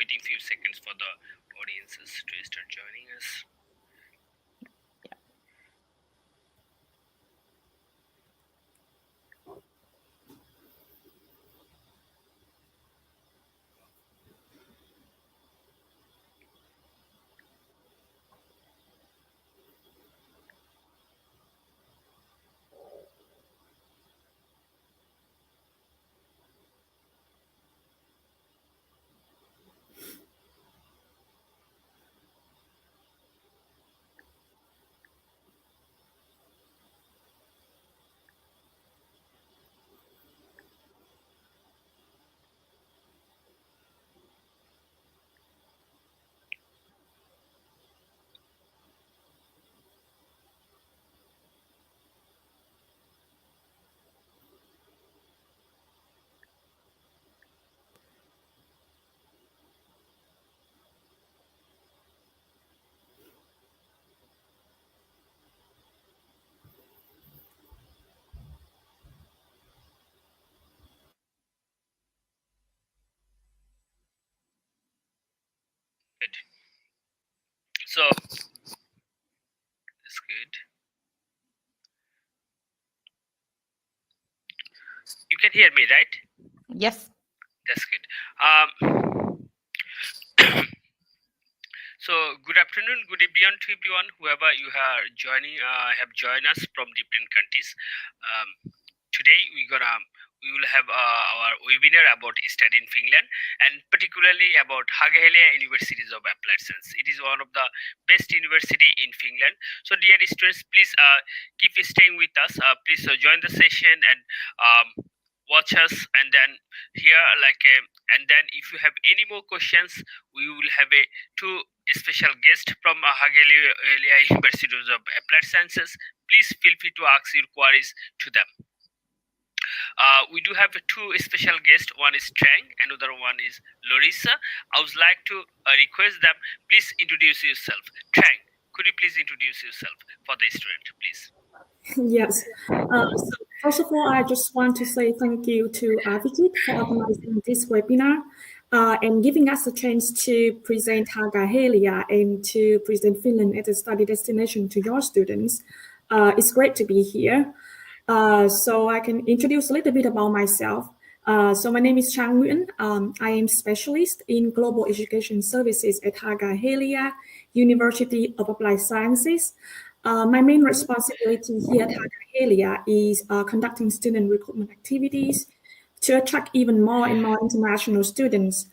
waiting few seconds for the audiences to start joining us. Good. So that's good. You can hear me, right? Yes. That's good. So good afternoon, good evening to everyone, whoever you are joining, have joined us from different countries. Today we will have our webinar about study in Finland, and particularly about Haaga-Helia Universities of Applied Science. It is one of the best university in Finland. So dear students, please keep staying with us. Please join the session and watch us, and then here and then if you have any more questions, we will have two special guests from Haaga-Helia Universities of Applied Sciences. Please feel free to ask your queries to them. We do have two special guests. One is Trang, another one is Larissa. I would like to request them, please introduce yourself. Trang, could you please introduce yourself for the student, please? Yes. So first of all, I just want to say thank you to Avijit for organizing this webinar and giving us a chance to present Haaga-Helia and to present Finland as a study destination to your students. It's great to be here. So I can introduce a little bit about myself. So my name is Trang Nguyen. I am specialist in global education services at Haaga-Helia University of Applied Sciences. My main responsibility here at Haaga-Helia is conducting student recruitment activities to attract even more and more international students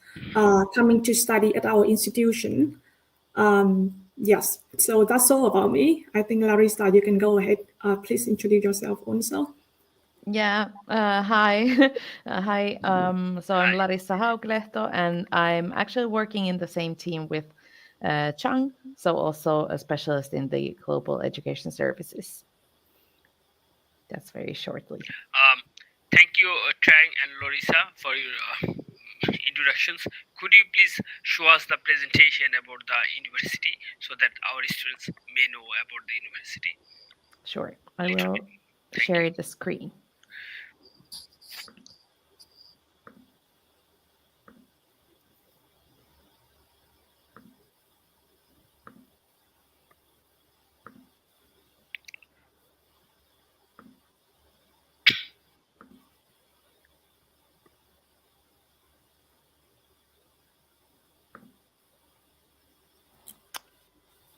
coming to study at our institution. Yes, so that's all about me. I think Larissa, you can go ahead. Please introduce yourself also. Yeah, hi. Hi, so I'm Larissa Hauklehto, and I'm actually working in the same team with Chang, so also a specialist in the global education services. That's very shortly. Thank you, Trang and Larissa, for your introductions. Could you please show us the presentation about the university so that our students may know about the university? Sure, I will share the screen.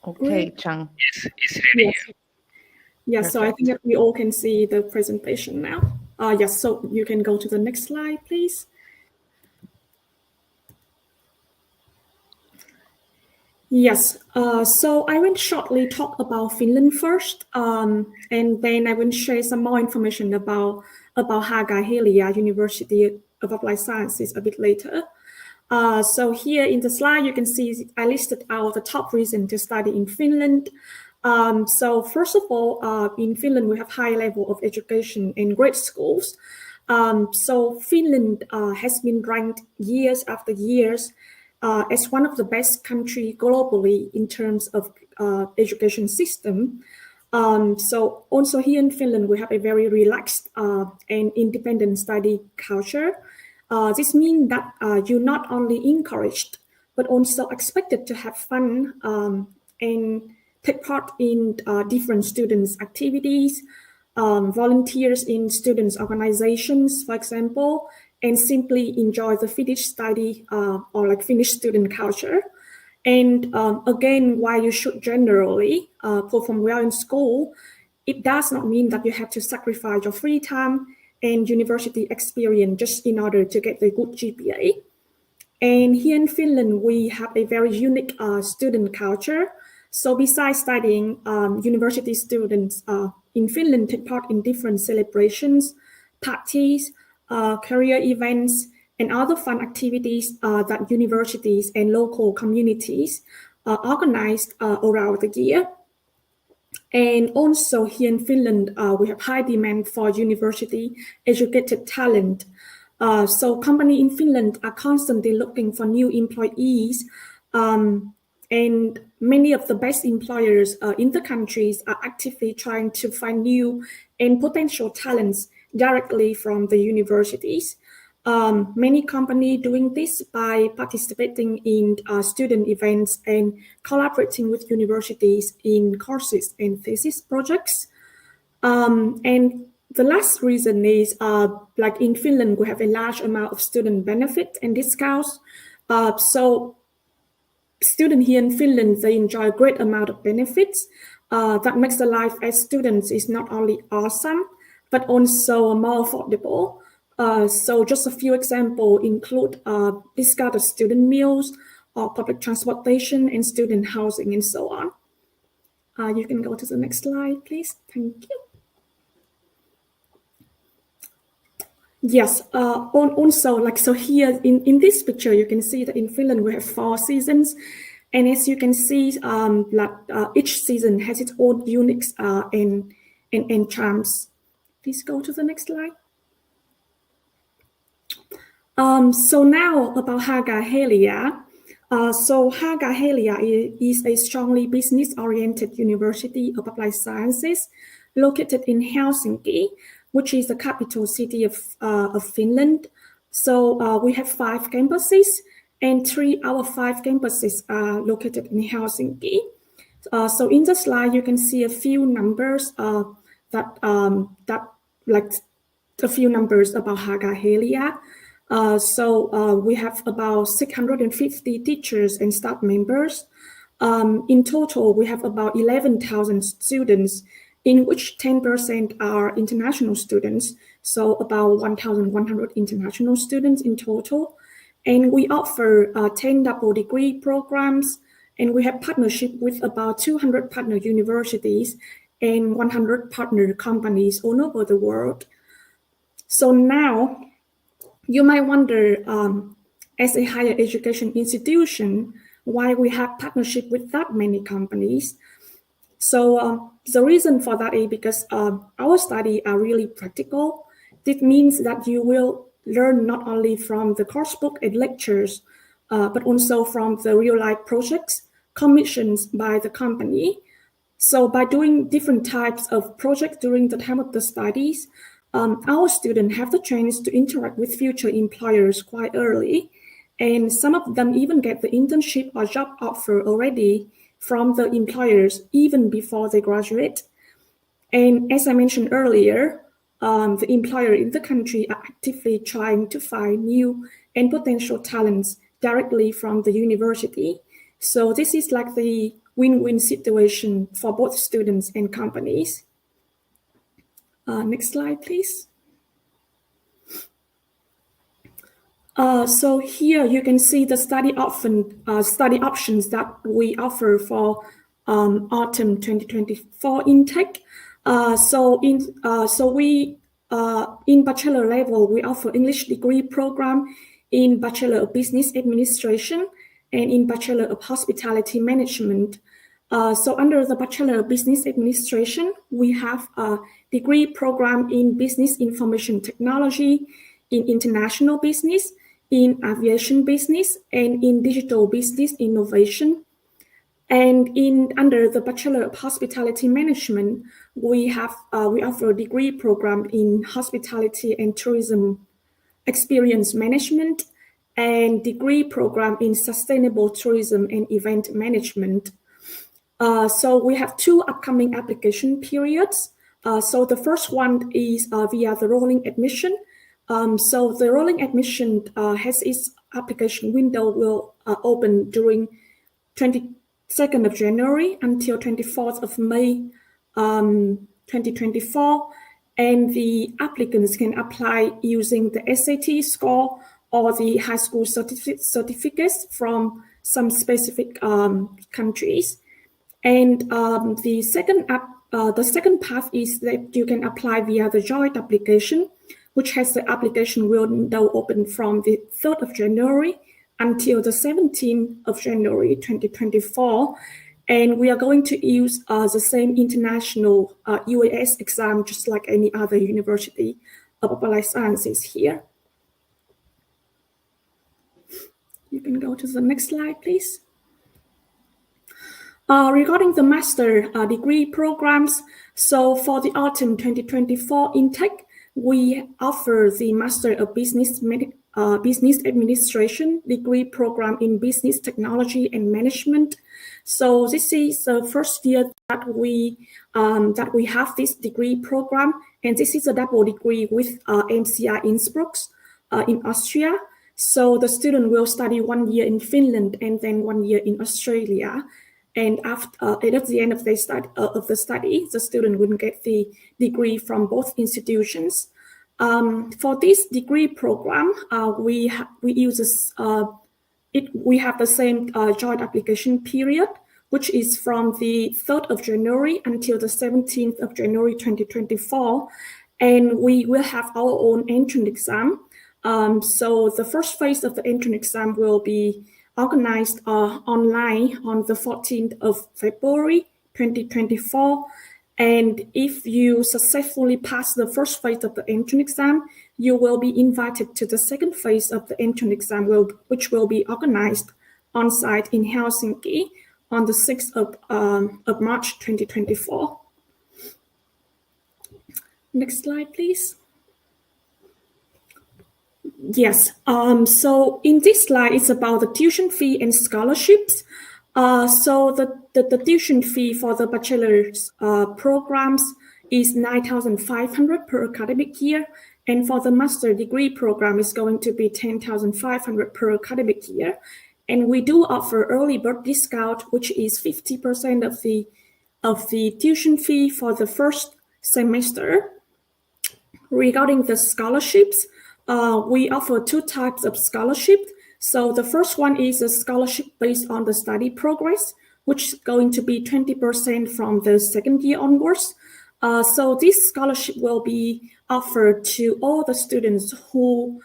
Okay, Chang. Yes, it's ready. Yes. Yes, so I think that we all can see the presentation now. Yes, so you can go to the next slide, please. Yes, so I will shortly talk about Finland first, and then I will share some more information about Haaga-Helia University of Applied Sciences a bit later. So here in the slide, you can see I listed out the top reason to study in Finland. So first of all, in Finland, we have high level of education in great schools. So Finland has been ranked years after years as one of the best country globally in terms of education system. So also here in Finland, we have a very relaxed and independent study culture. This means that you not only encouraged but also expected to have fun and take part in different students' activities, volunteers in students' organizations, for example, and simply enjoy the Finnish study or like Finnish student culture. And again, while you should generally perform well in school, it does not mean that you have to sacrifice your free time and university experience just in order to get the good GPA. And here in Finland, we have a very unique student culture. So besides studying, university students in Finland take part in different celebrations, parties, career events, and other fun activities that universities and local communities organize around the year. And also here in Finland, we have high demand for university educated talent. So companies in Finland are constantly looking for new employees, and many of the best employers in the countries are actively trying to find new and potential talents directly from the universities. Many companies doing this by participating in student events and collaborating with universities in courses and thesis projects. And the last reason is like in Finland, we have a large amount of student benefit and discounts. So students here in Finland, they enjoy a great amount of benefits that makes the life as students is not only awesome, but also more affordable. So just a few examples include discounted student meals, public transportation, and student housing, and so on. You can go to the next slide, please. Thank you. Yes, also like so here in this picture, you can see that in Finland we have 4 seasons. And as you can see, each season has its own unique and charms. Please go to the next slide. So now about Haaga-Helia. So Haaga-Helia is a strongly business-oriented university of applied sciences located in Helsinki, which is the capital city of Finland. So we have 5 campuses, and 3 out of 5 campuses are located in Helsinki. So in the slide, you can see a few numbers that like a few numbers about Haaga-Helia. So we have about 650 teachers and staff members. In total, we have about 11,000 students, in which 10% are international students, so about 1,100 international students in total. And we offer 10 double degree programs, and we have partnership with about 200 partner universities and 100 partner companies all over the world. So now, you might wonder, as a higher education institution, why we have partnership with that many companies. So the reason for that is because our studies are really practical. This means that you will learn not only from the course book and lectures, but also from the real-life projects commissioned by the company. So by doing different types of projects during the time of the studies, our students have the chance to interact with future employers quite early, and some of them even get the internship or job offer already from the employers even before they graduate. And as I mentioned earlier, the employer in the country are actively trying to find new and potential talents directly from the university. So this is like the win-win situation for both students and companies. Next slide, please. So here you can see the study options that we offer for autumn 2024 intake. So in bachelor level, we offer English degree program in Bachelor of Business Administration and in Bachelor of Hospitality Management. So under the Bachelor of Business Administration, we have a degree program in Business Information Technology, in International Business, in Aviation Business, and in Digital Business Innovation. And under the Bachelor of Hospitality Management, we offer a degree program in Hospitality and Tourism Experience Management. and degree program in sustainable tourism and event management. So we have 2 upcoming application periods. So the first one is via the rolling admission. So the rolling admission has its application window will open during 22nd of January until 24th of May 2024. And the applicants can apply using the SAT score or the high school certificates from some specific countries. And the second path is that you can apply via the joint application, which has the application window open from the 3rd of January until the 17th of January 2024. And we are going to use the same international UAS exam, just like any other university of applied sciences here. You can go to the next slide, please. Regarding the master degree programs, so for the autumn 2024 intake, we offer the Master of Business Administration degree program in Business Technology and Management. So this is the first year that we have this degree program, and this is a double degree with MCI Innsbruck in Austria. So the student will study 1 year in Finland and then 1 year in Australia. And at the end of the study, the student will get the degree from both institutions. For this degree program, we have the same joint application period, which is from the 3rd of January until the 17th of January 2024. And we will have our own entrance exam. So the first phase of the entrance exam will be organized online on the 14th of February 2024. And if you successfully pass the first phase of the entrance exam, you will be invited to the second phase of the entrance exam, which will be organized on site in Helsinki on the 6th of March 2024. Next slide, please. Yes, so in this slide, it's about the tuition fee and scholarships. So the tuition fee for the bachelor's programs is 9,500 per academic year. And for the master degree program, is going to be 10,500 per academic year. And we do offer early bird discount, which is 50% of the tuition fee for the first semester. Regarding the scholarships, we offer 2 types of scholarship. So the first one is a scholarship based on the study progress, which is going to be 20% from the second year onwards. So this scholarship will be offered to all the students who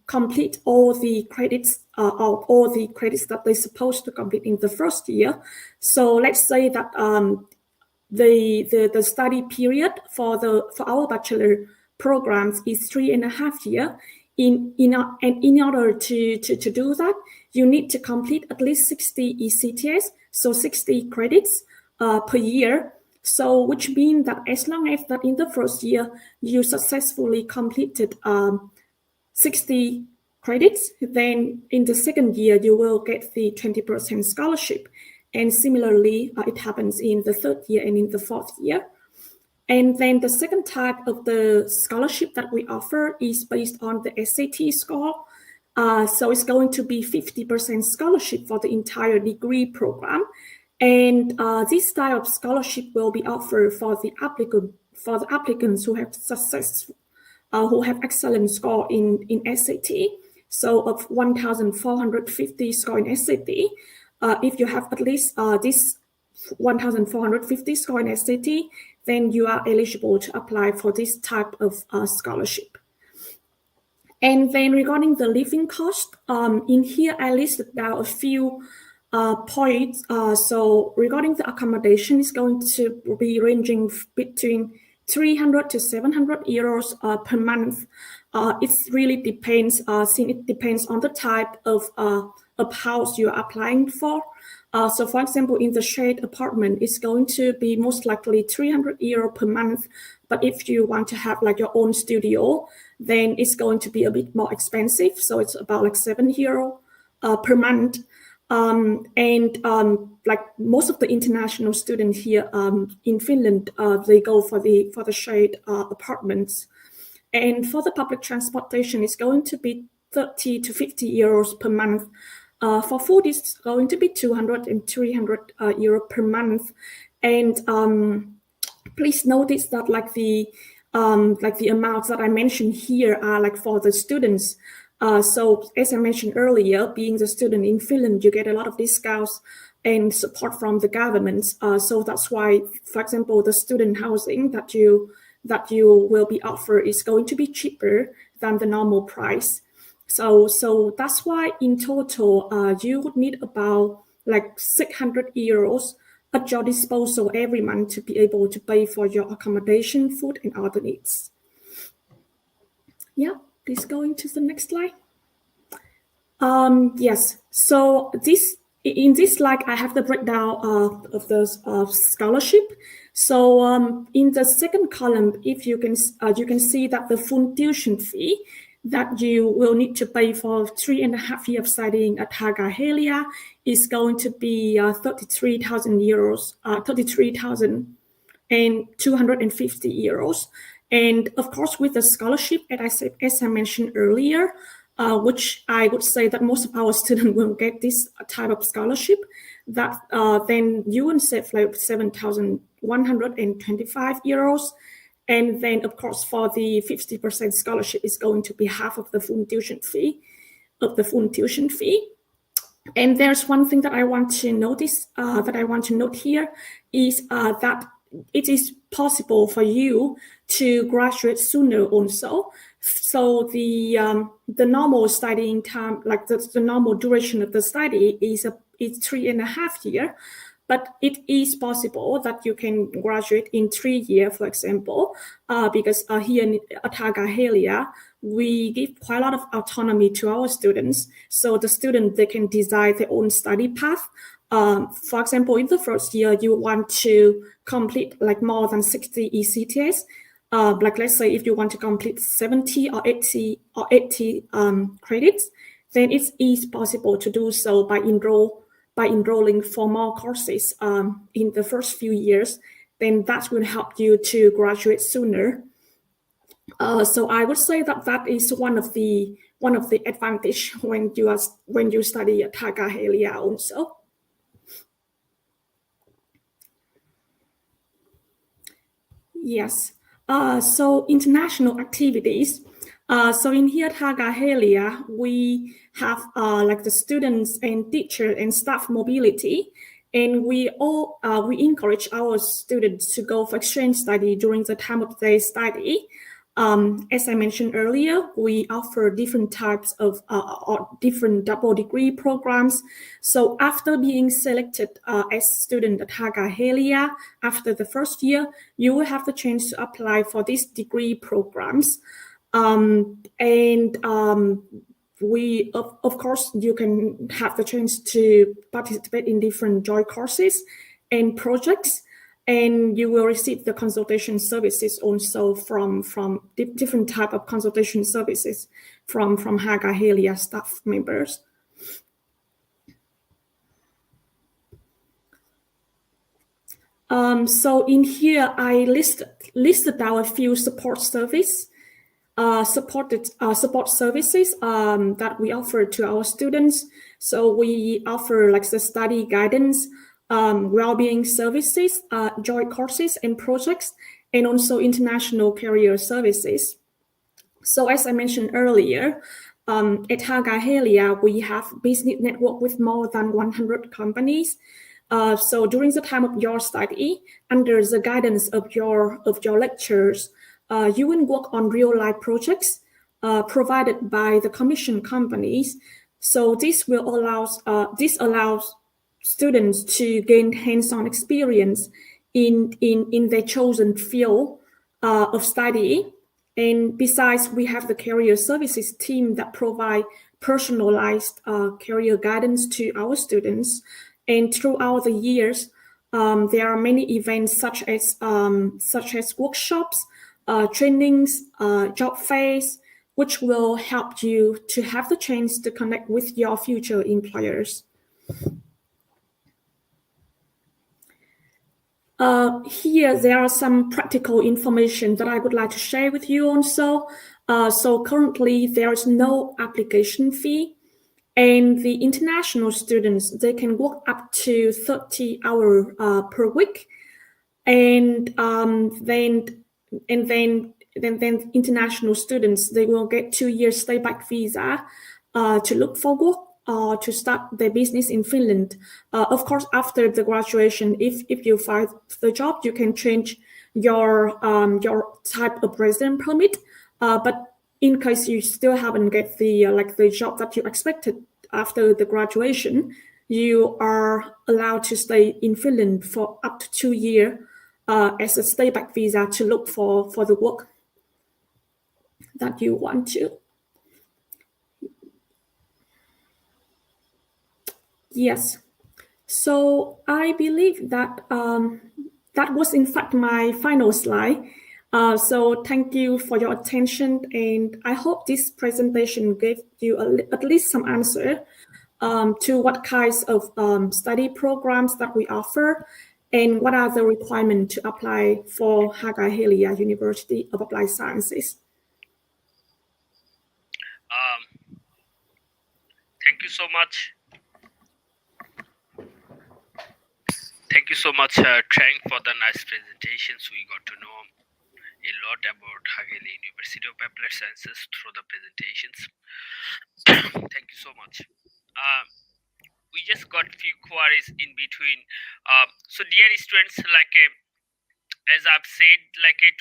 complete all the credits that they're supposed to complete in the first year. So let's say that the study period for our bachelor programs is 3.5 years. In order to do that, you need to complete at least 60 ECTS, so 60 credits per year. So which means that as long as that in the first year you successfully completed 60 credits, then in the second year you will get the 20% scholarship. And similarly, it happens in the third year and in the fourth year. And then the second type of the scholarship that we offer is based on the SAT score. So it's going to be 50% scholarship for the entire degree program. And this type of scholarship will be offered for the applicants who have excellent score in SAT. So of 1,450 score in SAT, if you have at least this 1,450 score in SAT, then you are eligible to apply for this type of scholarship. And then regarding the living cost, in here I listed down a few points. So regarding the accommodation, is going to be ranging between 300 to 700 euros per month. It really depends, since it depends on the type of house you're applying for. So for example, in the shared apartment, it's going to be most likely 300 euro per month. But if you want to have like your own studio, then it's going to be a bit more expensive. So it's about like 7 euro per month. Like most of the international students here in Finland, they go for the shared apartments. And for the public transportation, it's going to be 30 to 50 euros per month. For food, it's going to be 200 and 300 euro per month. And please notice that like the amounts that I mentioned here are like for the students. So as I mentioned earlier, being the student in Finland, you get a lot of discounts and support from the government. So that's why, for example, the student housing that you will be offered is going to be cheaper than the normal price. So that's why in total, you would need about like 600 euros at your disposal every month to be able to pay for your accommodation, food, and other needs. Yeah, please go into the next slide. Yes, so in this slide, I have the breakdown of the scholarship. So in the second column, if you can see that the full tuition fee that you will need to pay for 3.5 years of studying at Haaga-Helia is going to be 33,000 euros, 33,250 euros. And of course, with the scholarship, as I mentioned earlier, which I would say that most of our students will get this type of scholarship, that then you will save like 7,125 euros. And then, of course, for the 50% scholarship is going to be half of the full tuition fee, And there's one thing that I want to note here is that it is possible for you to graduate sooner also. So the normal studying time, like the normal duration of the study is 3.5 years. But it is possible that you can graduate in 3 years, for example, because here at Haaga-Helia, we give quite a lot of autonomy to our students. So the students, they can design their own study path. For example, in the first year, you want to complete like more than 60 ECTS. Like let's say if you want to complete 70 or 80 credits, then it is possible to do so by enrolling for more courses in the first few years. Then that will help you to graduate sooner. So I would say that is one of the advantage when you study at Haaga-Helia also. Yes. So international activities. So in here at Haaga-Helia, we have like the students and teacher and staff mobility, and we encourage our students to go for exchange study during the time of their study. As I mentioned earlier, we offer different types of or different double degree programs. So after being selected as student at Haaga-Helia, after the first year, you will have the chance to apply for these degree programs. We, of course, you can have the chance to participate in different joint courses and projects. And you will receive the consultation services also from different type of consultation services from Haaga-Helia staff members. So in here, I listed out a few support services that we offer to our students. So we offer like the study guidance, well-being services, joint courses and projects, and also international career services. So as I mentioned earlier, at Haaga-Helia, we have business network with more than 100 companies. So during the time of your study, under the guidance of your lecturers, you will work on real-life projects provided by the commission companies. So this allows students to gain hands-on experience in their chosen field of study. And besides, we have the career services team that provide personalized career guidance to our students. And throughout the years, there are many events such as workshops, trainings, job fairs, which will help you to have the chance to connect with your future employers. Here, there are some practical information that I would like to share with you also. So currently, there is no application fee. And the international students, they can work up to 30 hours per week. And then international students, they will get 2 years stay-back visa to look for work or to start their business in Finland. Of course, after the graduation, if you find the job, you can change your type of resident permit. But in case you still haven't get the job that you expected after the graduation, you are allowed to stay in Finland for up to 2 years as a stay-back visa to look for the work that you want to. Yes. So I believe that that was in fact my final slide. So thank you for your attention, and I hope this presentation gave you at least some answer to what kinds of study programs that we offer and what are the requirements to apply for Haaga-Helia University of Applied Sciences. Thank you so much. Thank you so much, Trang, for the nice presentations. We got to know a lot about Haaga-Helia University of Applied Sciences through the presentations. Thank you so much. We just got few queries in between. So dear students, as I've said,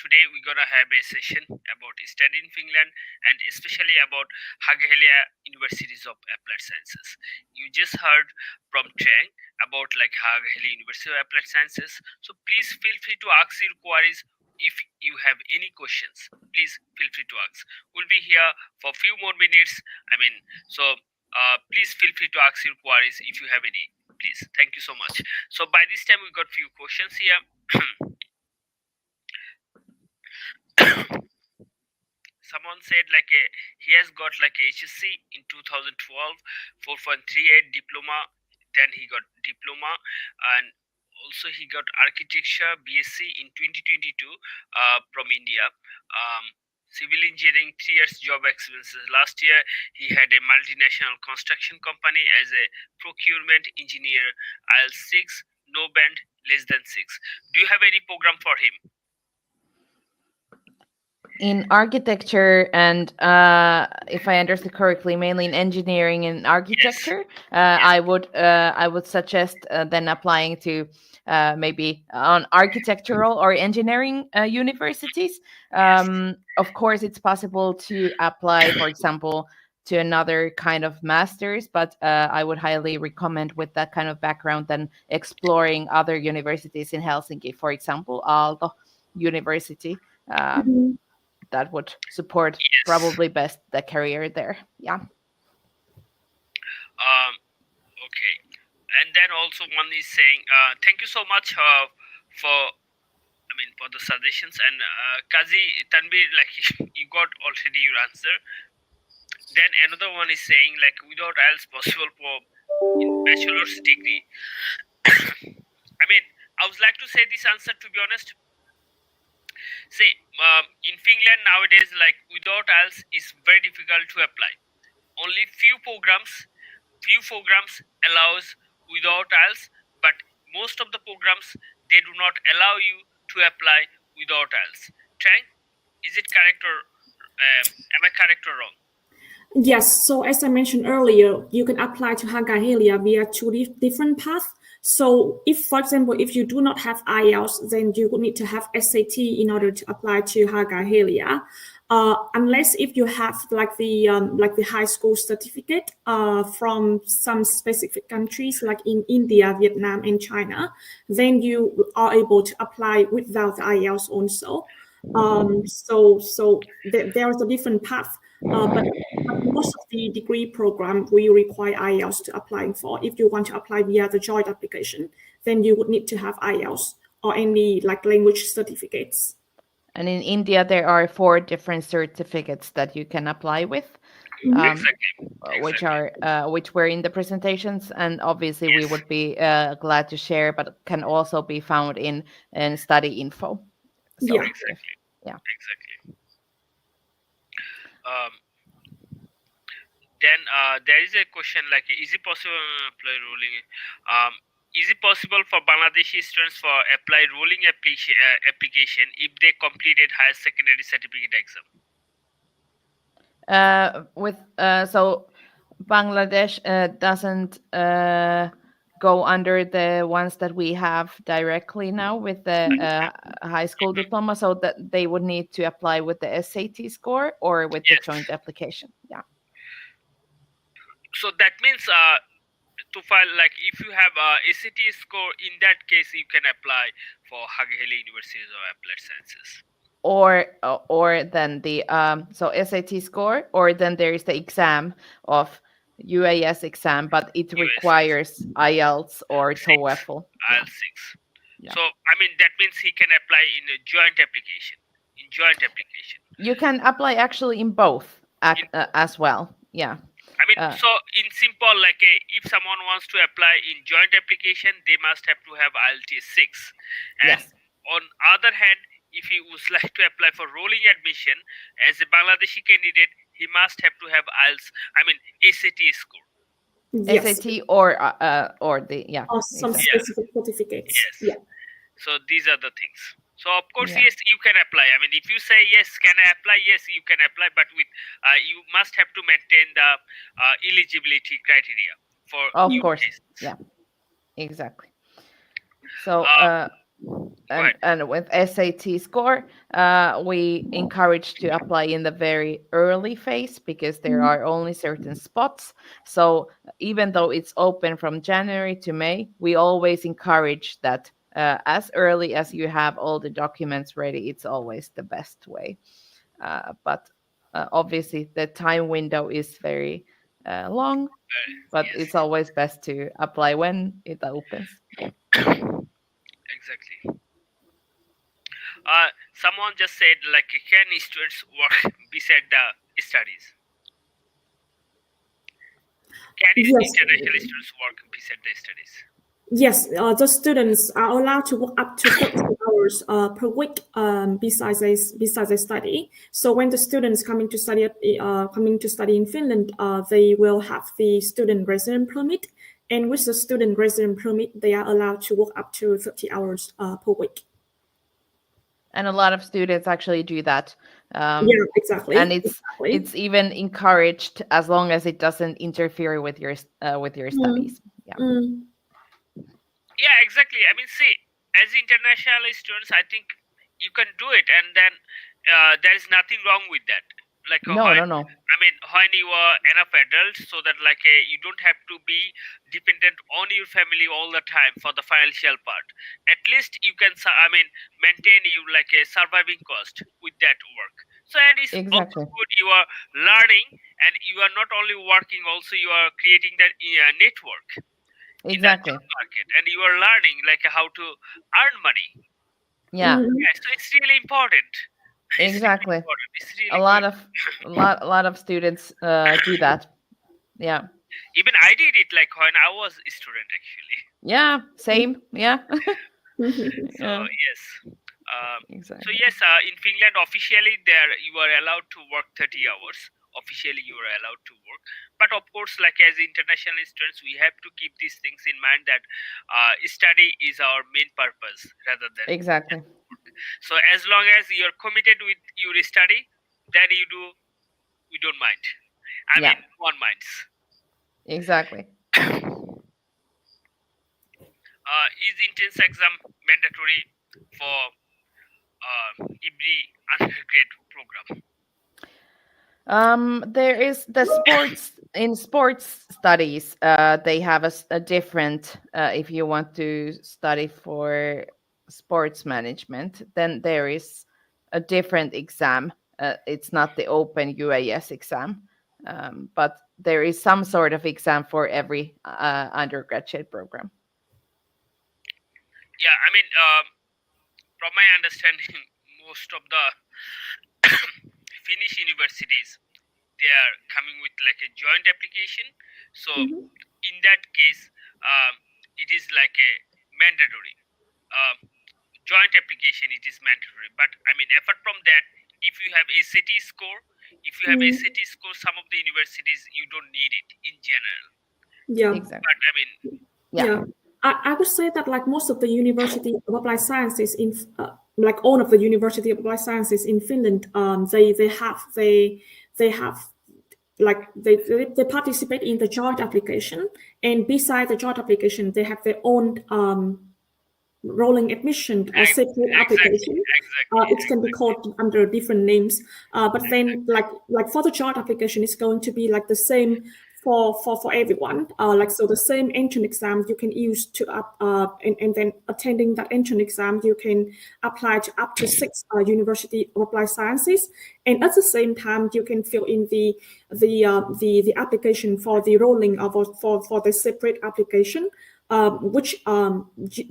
today we're gonna have a session about study in Finland and especially about Haaga-Helia Universities of Applied Sciences. You just heard from Trang about Haaga-Helia University of Applied Sciences. So please feel free to ask your queries. If you have any questions, please feel free to ask. We'll be here for a few more minutes. Please feel free to ask your queries if you have any. Please, thank you so much. So by this time we got few questions here. Someone said he has got HSC in 2012, 4.38 diploma. Then he got diploma, and also he got architecture BSc in 2022 from India. Civil engineering, 3 years job experiences. Last year he had a multinational construction company as a procurement engineer. IELTS 6, no band, less than 6. Do you have any program for him? In architecture and if I understood correctly, mainly in engineering and architecture, yes. I would suggest then applying to maybe on architectural or engineering universities. Of course, it's possible to apply, for example, to another kind of master's, but I would highly recommend with that kind of background then exploring other universities in Helsinki, for example, Aalto University. That would support probably best the career there. Yeah. Okay. And then also one is saying, thank you so much for the suggestions. And Kazi, Tanvir, you got already your answer. Then another one is saying without IELTS possible for bachelor's degree. I would like to say this answer, to be honest. Say in Finland nowadays, without IELTS is very difficult to apply. Only few programs allows without IELTS, but most of the programs they do not allow you to apply without IELTS. Trang, is it correct or am I correct or wrong? Yes. So as I mentioned earlier, you can apply to Haaga-Helia via 2 different paths. So if, for example, if you do not have IELTS, then you would need to have SAT in order to apply to Haaga-Helia. Unless if you have the high school certificate from some specific countries like in India, Vietnam, and China, then you are able to apply without the IELTS also. So there is a different path But most of the degree program will require IELTS to apply for. If you want to apply via the joint application, then you would need to have IELTS or any like language certificates. And in India, there are 4 different certificates that you can apply with, which were in the presentations, and obviously we would be glad to share, but can also be found in study info. So Yeah. Exactly. Then there is a question like, is it possible apply ruling? Is it possible for Bangladeshi students for apply ruling application if they completed higher secondary certificate exam? So Bangladesh doesn't go under the ones that we have directly now with the high school diploma, so that they would need to apply with the SAT score or with the joint application. Yeah. So that means to file, like if you have a SAT score, in that case you can apply for Haghele Universities or Applied Sciences. Or then the so SAT score, or then there is the exam of UAS exam, but it requires IELTS or TOEFL. IELTS 6. Yeah. So I mean that means he can apply in a joint application. In joint application, you can apply actually in both as well. Yeah. I mean, so in simple, like if someone wants to apply in joint application, they must have to have IELTS 6. And on other hand, if he would like to apply for rolling admission as a Bangladeshi candidate, he must have to have IELTS, I mean SAT score. Yes. SAT or the or some specific certificates. Yes. Yeah. So these are the things. So of course, yes, you can apply. I mean, if you say yes, can I apply? Yes, you can apply, but with you must have to maintain the eligibility criteria for. Of course, yeah, exactly. So and with SAT score, we encourage to apply in the very early phase because there are only certain spots. So even though it's open from January to May, we always encourage that. As early as you have all the documents ready, it's always the best way. But obviously, the time window is very long, but it's always best to apply when it opens. Exactly. Someone just said, like, can students work beside the studies? Can international students work beside the studies? Yes, the students are allowed to work up to 30 hours per week besides their study. So when the students coming to study in Finland, they will have the student resident permit, and with the student resident permit, they are allowed to work up to 30 hours per week. And a lot of students actually do that. Yeah, exactly. And it's even encouraged as long as it doesn't interfere with your studies. Yeah. Yeah, exactly. I mean, see, as international students, I think you can do it, and then there is nothing wrong with that. Like no. I mean, when you are enough adult, so that like you don't have to be dependent on your family all the time for the financial part. At least you can, I mean, maintain you like a surviving cost with that work. So and it's also good. You are learning, and you are not only working, also you are creating that network. Exactly. In the job market, and you are learning like how to earn money. Yeah. So it's really important. Exactly. It's really a lot of students do that. Yeah. Even I did it like when I was a student, actually. Yeah. Same. Yeah. So yes. Exactly. So yes, in Finland officially there you are allowed to work 30 hours. Officially you are allowed to work, but of course, like as international students, we have to keep these things in mind that study is our main purpose rather than work. So as long as you're committed with your study, then we don't mind. I mean, one minds. Exactly. Is entrance exam mandatory for every undergrad program? There is the sports studies. They have a different. If you want to study for sports management, then there is a different exam It's not the open UAS exam, but there is some sort of exam for every undergraduate program. Yeah, I mean, from my understanding, most of the Finnish universities, they are coming with like a joint application. So Mhm. in that case, it is like a mandatory joint application. It is mandatory. But I mean, apart from that, if you have a city score, if you have a Mm, city score, some of the universities you don't need it in general. yeah, Exactly. But I mean, Yeah. yeah. I would say that like most of the University of Applied Sciences like all of the University of Applied Sciences in Finland, they have like they participate in the joint application, and beside the joint application they have their own rolling admission or separate exactly, application. exactly, It can be called under different names, but then like for the joint application, it's going to be like the same for everyone. Like so, the same entrance exam you can use to and then attending that entrance exam, you can apply to up to 6 University of Applied Sciences, and at the same time, you can fill in the application for the rolling of for the separate application. Which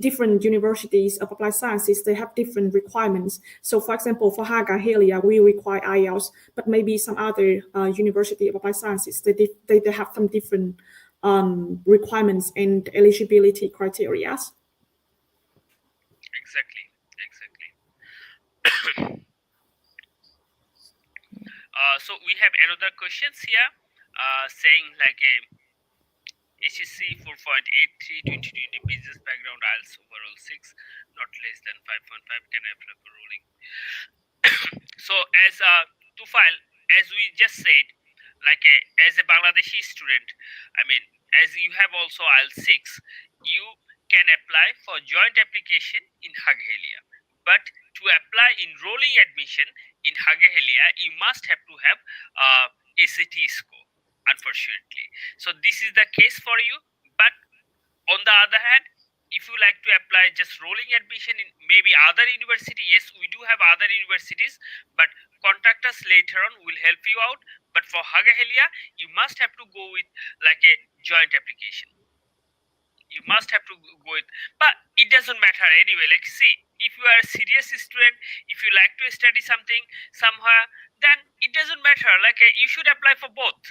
different universities of applied sciences, they have different requirements. So for example, for Haga Helia, we require IELTS, but maybe some other university of applied sciences, they have some different requirements and eligibility criteria. exactly, exactly. So we have another questions here, saying like a HSC 4.83 2020 business background IELTS overall 6, not less than 5.5, can I apply for rolling? So as Tufal, as we just said, like as a Bangladeshi student, I mean, as you have also IELTS 6, you can apply for joint application in Haghelia. But to apply in rolling admission in Haghelia, you must have to have ACT score, unfortunately. So this is the case for you. But on the other hand, if you like to apply just rolling admission in maybe other university, yes, we do have other universities, but contact us later on, will help you out. But for Hagahelia, you must have to go with like a joint application. You must have to go with, but it doesn't matter anyway. Like, see, if you are a serious student, if you like to study something somewhere, then it doesn't matter. Like, you should apply for both.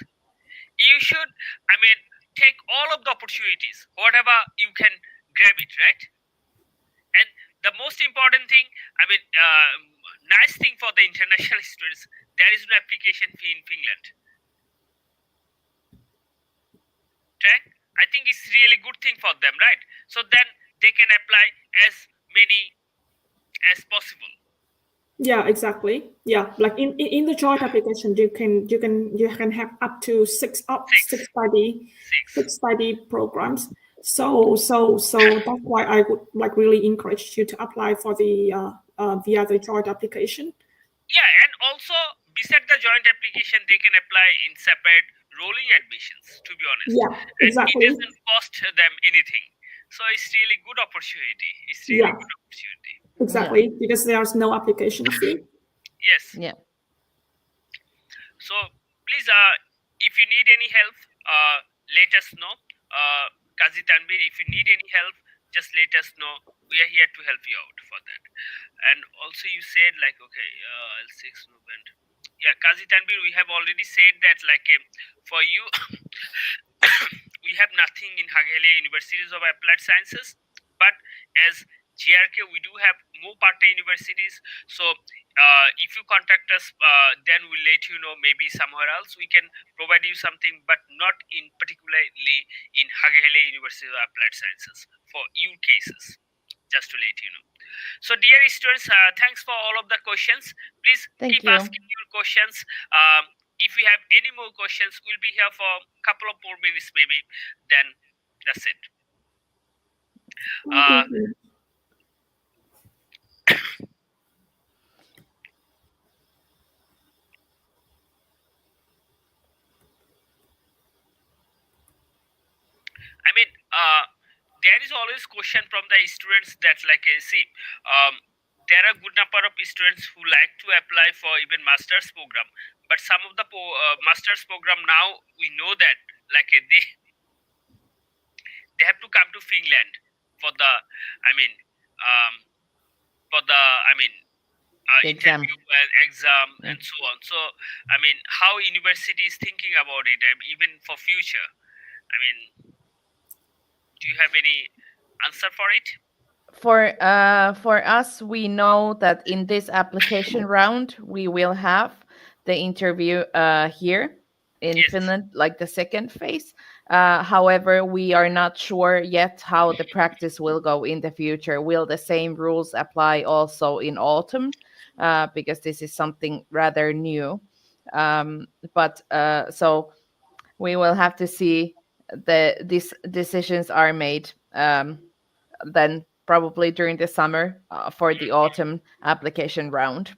You should, I mean, take all of the opportunities, whatever you can grab it, right? And the most important thing, I mean, nice thing for the international students, there is no application fee in Finland, right? I think it's really good thing for them, right? So then they can apply as many as possible. Yeah, exactly. Yeah, like in the joint application, you can have up to Six, six. six study programs. So that's why I would like really encourage you to apply for the other joint application. Yeah, and also beside the joint application, they can apply in separate rolling admissions, to be honest. Yeah, And it exactly. doesn't cost them anything. So it's really good opportunity. It's really Yeah, good opportunity. exactly. Because there's no application fee. Yes. Yeah. So please, if you need any help, let us know. Kazi Tanbir, if you need any help, just let us know. We are here to help you out for that. And also, you said like, okay, L6 movement. Yeah, Kazi Tanbir, we have already said that like for you, we have nothing in Hagele Universities of Applied Sciences, but as GRK, we do have more partner universities. So if you contact us, then we'll let you know maybe somewhere else we can provide you something, but not in particularly in Hagele University of Applied Sciences for your cases. Just to let you know. So, dear students, thanks for all of the questions. Please Thank keep you. asking your questions. If you have any more questions, we'll be here for a couple of more minutes, maybe. Then that's it. Uh, Thank you. I mean, there is always question from the students that like, see, there are good number of students who like to apply for even master's program, but some of the master's program now we know that like they have to come to Finland for the I mean um, for the The exam. interview and exam Yeah. and so on. So how university is thinking about it, even for future. I mean, do you have any answer for it? For us, we know that in this application round, we will have the interview here in Yes. Finland, like the second phase. However, we are not sure yet how the practice will go in the future. Will the same rules apply also in autumn? Because this is something rather new. But so we will have to see these decisions are made. Then probably during the summer for the autumn application round.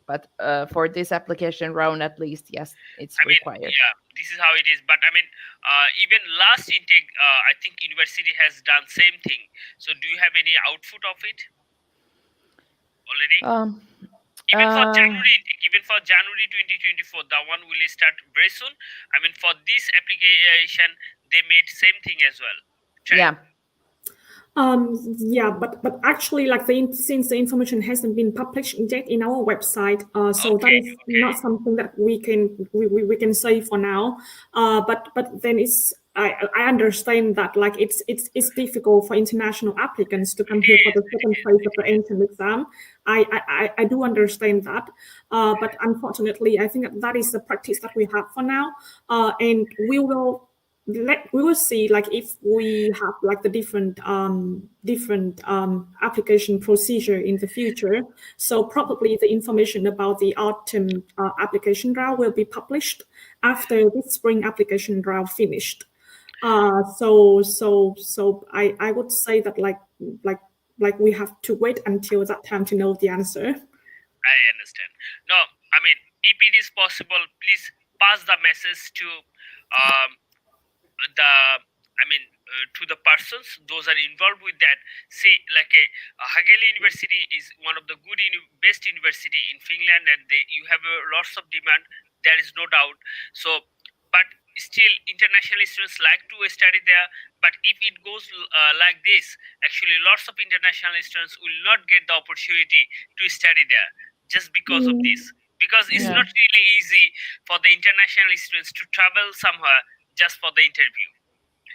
But for this application round, at least, yes, it's required. Yeah, this is how it is. But even last intake, I think university has done same thing. So do you have any output of it already? Um, Even for uh, January intake, even for January 2024, the one will start very soon. For this application, they made same thing as well. Try. yeah, Yeah, but actually, like since the information hasn't been published yet in our website, so that Okay, is okay. not something that we can say for now. But then I understand that like it's difficult for international applicants to come here for Yes, the it second is. phase of It the is. entrance exam. I do understand that, but unfortunately, I think that is the practice that we have for now, and we will see like if we have like the different application procedure in the future. So probably the information about the autumn application round will be published after this spring application round finished. So I would say that like we have to wait until that time to know the answer. I understand. No, if it is possible, please pass the message to um, the to the persons those are involved with that. Say like a Hageli University is one of the best university in Finland, and you have lots of demand. There is no doubt. So, but still, international students like to study there. But if it goes like this, actually, lots of international students will not get the opportunity to study there just because of this. Mm, Because it's yeah, not really easy for the international students to travel somewhere just for the interview.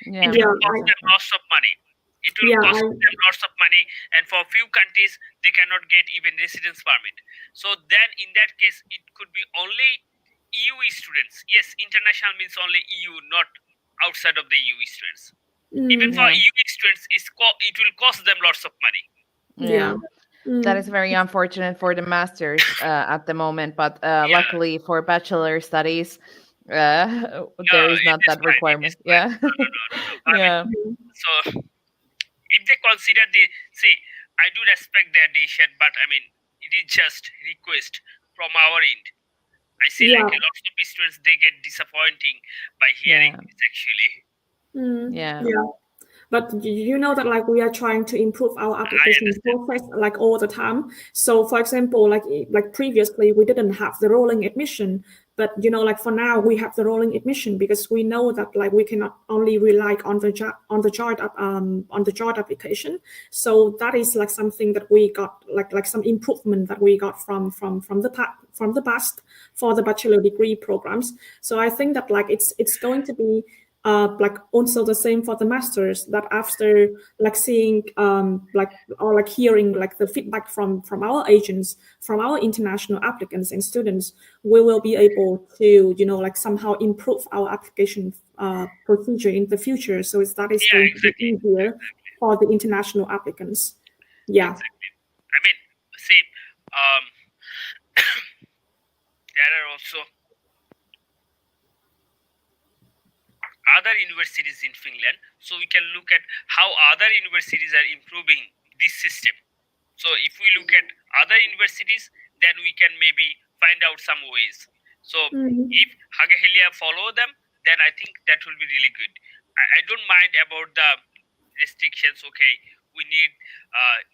It yeah, yeah, will cost them exactly. lots of money. It will yeah, cost them lots of money, and for a few countries, they cannot get even residence permit. So then, in that case, it could be only EU students. Yes, international means only EU, not outside of the EU students. Even mm, for Yeah, EU students, it will cost them lots of money. yeah. yeah. That is Mm. very unfortunate for the masters at the moment, but Yeah, luckily for bachelor studies, there yeah, is it not is that fine. It is requirement. fine. Yeah, No, no, no, no, no. yeah, So if they consider the see, I do respect their decision, but it is just request from our end. I see like Yeah. a lot of students they get disappointing by hearing yeah, this actually. yeah, Yeah. But you know that like we are trying to improve our I application understand. process like all the time. So for example, like previously we didn't have the rolling admission, but like for now we have the rolling admission because we know that like we cannot only rely on the job application. So that is like something that we got like some improvement that we got from the past for the bachelor degree programs. So I think that like it's going to be like also the same for the masters that after like seeing like or like hearing like the feedback from our agents, from our international applicants and students, we will be able to like somehow improve our application procedure in the future, so that is Yeah, going to be exactly, easier exactly, for the international applicants. Yeah. exactly. I mean, see, um, there are also other universities in Finland, so we can look at how other universities are improving this system. So if we look at other universities, then we can maybe find out some ways. So Mm. if Hagahilia follow them, then I think that will be really good. I don't mind about the restrictions. Okay, we need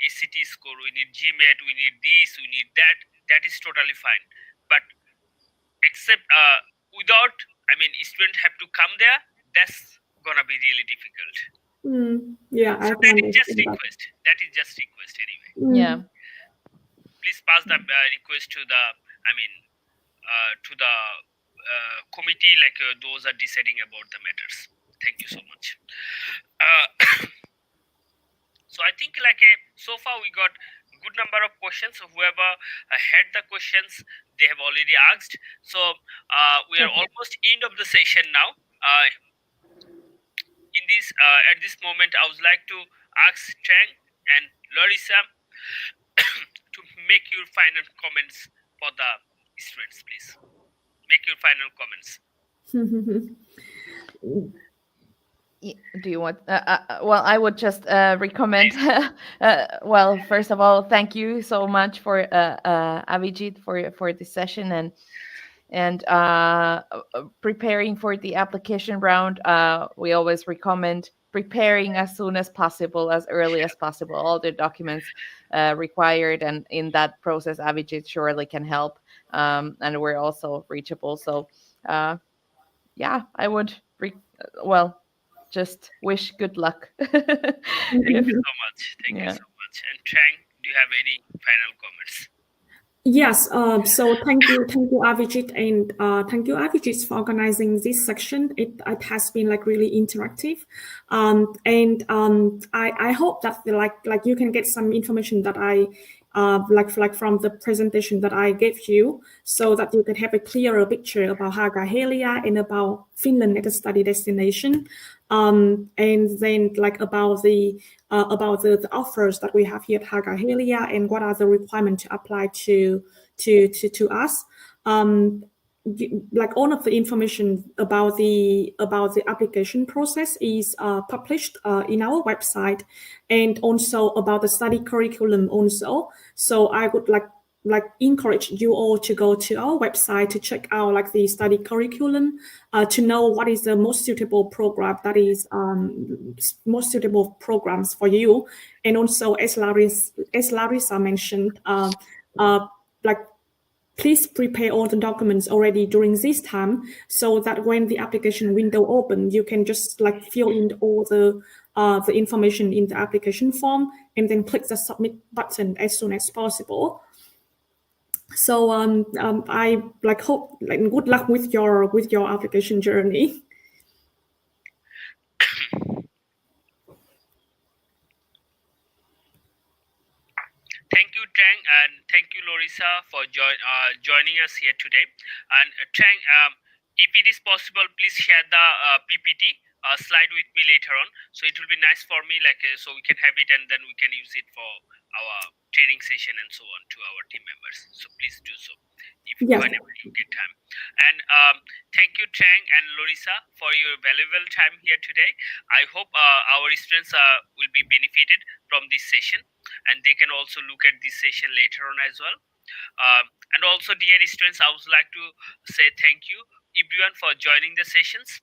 ACT score, we need GMAT, we need this, we need that. That is totally fine. But except without, I mean, students have to come there. That's gonna be really difficult. Yeah, I So can that is just understand that. request. That is just request anyway. Yeah. Please pass the request to the, I mean, to the committee, like those are deciding about the matters. Thank you so much. So I think like so far we got good number of questions. So whoever had the questions, they have already asked. So we are almost end of the session now. In this at this moment, I would like to ask Trang and Larissa to make your final comments for the students, please. Make your final comments. Do you want? Well, I would just recommend. Well, first of all, thank you so much for Avijit for this session and preparing for the application round. We always recommend preparing as soon as possible, as early as possible, all the documents required, and in that process, Avijit surely can help. And we're also reachable. So, yeah, I would. Well, just wish good luck. Thank you so much. Thank you so much. And Trang, do you have any final comments? Yes, so thank you, Avijit, and thank you, Avijit, for organizing this section. It has been like really interactive, and I hope that like you can get some information that I like from the presentation that I gave you, so that you can have a clearer picture about Haaga-Helia and about Finland as a study destination, and then like about the offers that we have here at Haaga-Helia and what are the requirements to apply to us. Like all of the information about the application process is published in our website, and also about the study curriculum also. So I would like encourage you all to go to our website to check out like the study curriculum, to know what is the most suitable program that is most suitable programs for you. And also, as Larissa mentioned, like please prepare all the documents already during this time, so that when the application window open, you can just like fill in all the information in the application form and then click the submit button as soon as possible. So I like hope like good luck with your application journey. Thank you, Trang, and thank you, Larissa, for joining us here today. And Trang, if it is possible, please share the PPT slide with me later on. So it will be nice for me, like so we can have it and then we can use it for our training session and so on to our team members. So please do so if whenever you get time. And thank you, Trang and Larissa, for your valuable time here today. I hope our students will be benefited from this session, and they can also look at this session later on as well. And also, dear students, I would like to say thank you everyone for joining the sessions,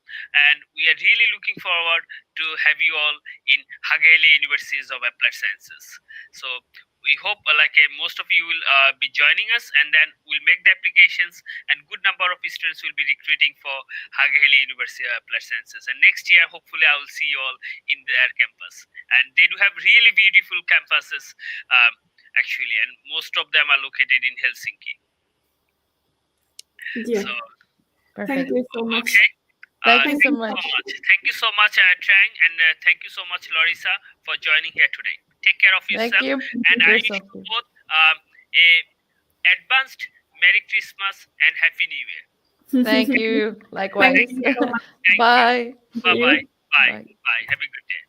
and we are really looking forward to have you all in Haaga-Helia Universities of Applied Sciences. So we hope most of you will be joining us, and then we'll make the applications, and good number of students will be recruiting for Haaga-Helia University of Applied Sciences. And next year, hopefully, I will see you all in their campus. And they do have really beautiful campuses, actually, and most of them are located in Helsinki. Yeah. So, perfect. Thank you so much. Okay. Thank you so much. Thank you so much, Trang, and thank you so much, Larissa, for joining here today. Take care of yourself. Thank you. And I wish you both a advanced Merry Christmas and Happy New Year. Thank you. Likewise. Thank you so much. Bye. Bye-bye. Bye. Bye. Bye. Have a good day.